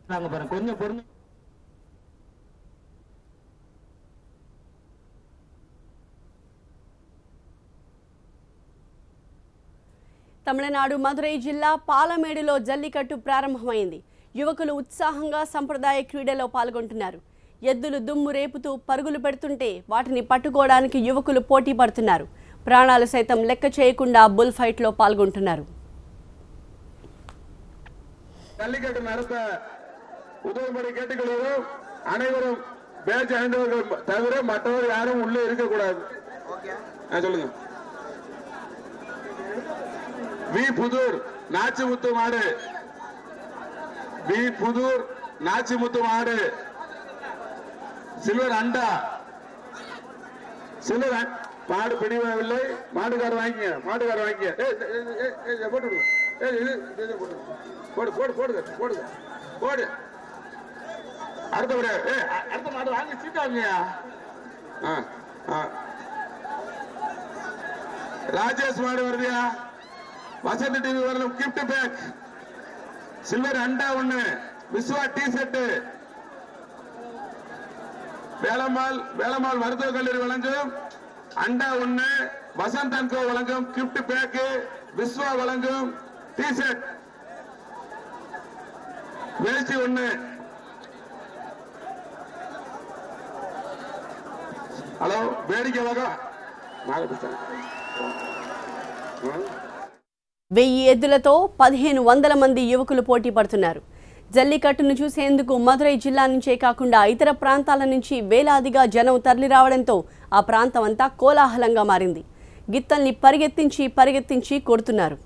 கொஞ்சம் பொறுங்க. తమిళనాడు మదురై జిల్లా పాలమేడులో జల్లికట్టు ప్రారంభమైంది. యువకులు ఉత్సాహంగా సంప్రదాయ క్రీడలో పాల్గొంటున్నారు. ఎద్దులు దుమ్ము రేపుతూ పరుగులు పెడుతుంటే వాటిని పట్టుకోవడానికి యువకులు పోటీ పడుతున్నారు. ప్రాణాలు సైతం లెక్క చేయకుండా బుల్ ఫైట్ లో పాల్గొంటున్నారు. ஜல்லிக்கட்டு நடத்த உதவும்படி கேட்டுக்கொள்கிறோம். அனைவரும் பேட்ச் அணிந்தவர்கள் தவிர மற்றவர் யாரும் உள்ளே இருக்கக்கூடாது. சொல்லுங்க. வி புதூர் நாச்சிமுத்து மாடு, வி புதூர் நாச்சிமுத்து மாடு, சில்வர் அண்டா, சில்வர் மாடு பிடிவதில்லை. மாடுகார் வாங்கிங்க, மாடுகார் வாங்கிங்க. போட்டு போடு போடு போடுங்க போடுங்க போடு. அடுத்த அடுத்த மாடு வாங்கி சீட்டாங்கயா. ராஜேஷ் மாடு வருதியா? வசந்த் டிவி வரலும் கிஃப்ட் பேக், சில்வர் அண்டா ஒண்ணு, விஸ்வா டி செட், வேளம்மாள் மருத்துவக் கல்லூரி வழங்கும் அண்டா ஒண்ணு, வசந்த் அண்ட் கோ வழங்கும் கிஃப்ட் பேக், விஸ்வா வழங்கும் டி செட், வேஷ்டி ஒண்ணு. ஹலோ, வேடிக்கை வகை 1000 ఎద్దులతో 1500 మంది యువకులు పోటీ పడుతున్నారు. జల్లికట్టును చూసేందుకు మదురై జిల్లా నుంచే కాకుండా ఇతర ప్రాంతాల నుంచి వేలాదిగా జనం తరలిరావడంతో ఆ ప్రాంతం అంతా కోలాహలంగా మారింది. గిత్తల్ని పరిగెత్తించి కొడుతున్నారు.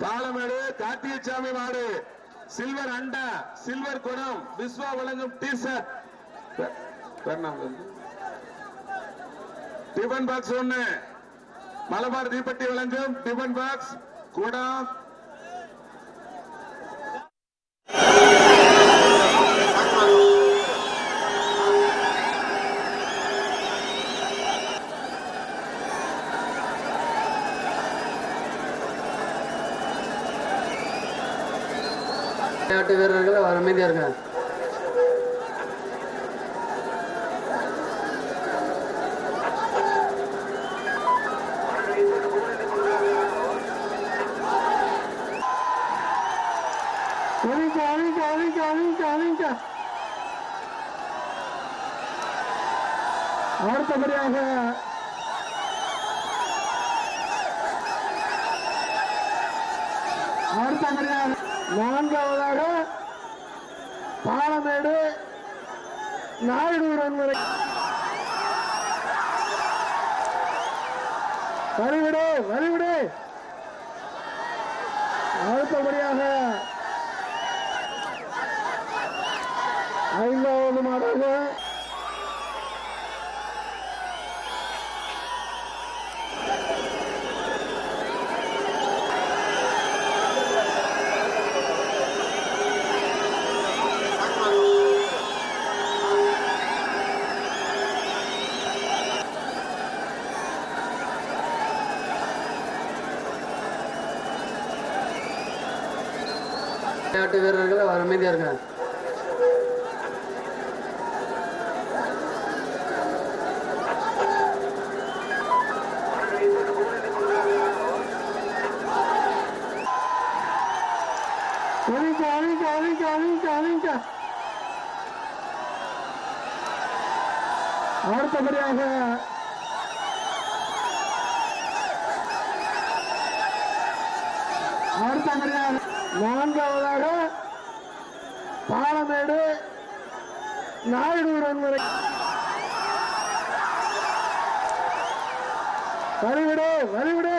பாலமேடு கார்த்திகசாமி மாடு, சில்வர் அண்டா, சில்வர் குடம், விஸ்வா வழங்கும் டி ஷர்ட், டிபன் பாக்ஸ் ஒண்ணு, மலபார் தீப்பெட்டி வழங்கும் டிபன் பாக்ஸ், குடம், விளையாட்டு வீரர்கள் அவர் அமைதியா இருக்காங்க. அடுத்தபடியாக நான்காவதாக பாலமேடு நாயுடு வரிவிடு. அடுத்தபடியாக 5வது மாடாக விளையாட்டு வீரர்கள் அவர் அமைதியா இருக்காங்க. அடுத்தபடியாக நான்காவதாக பாலமேடு நாயுடு வரிவிடு.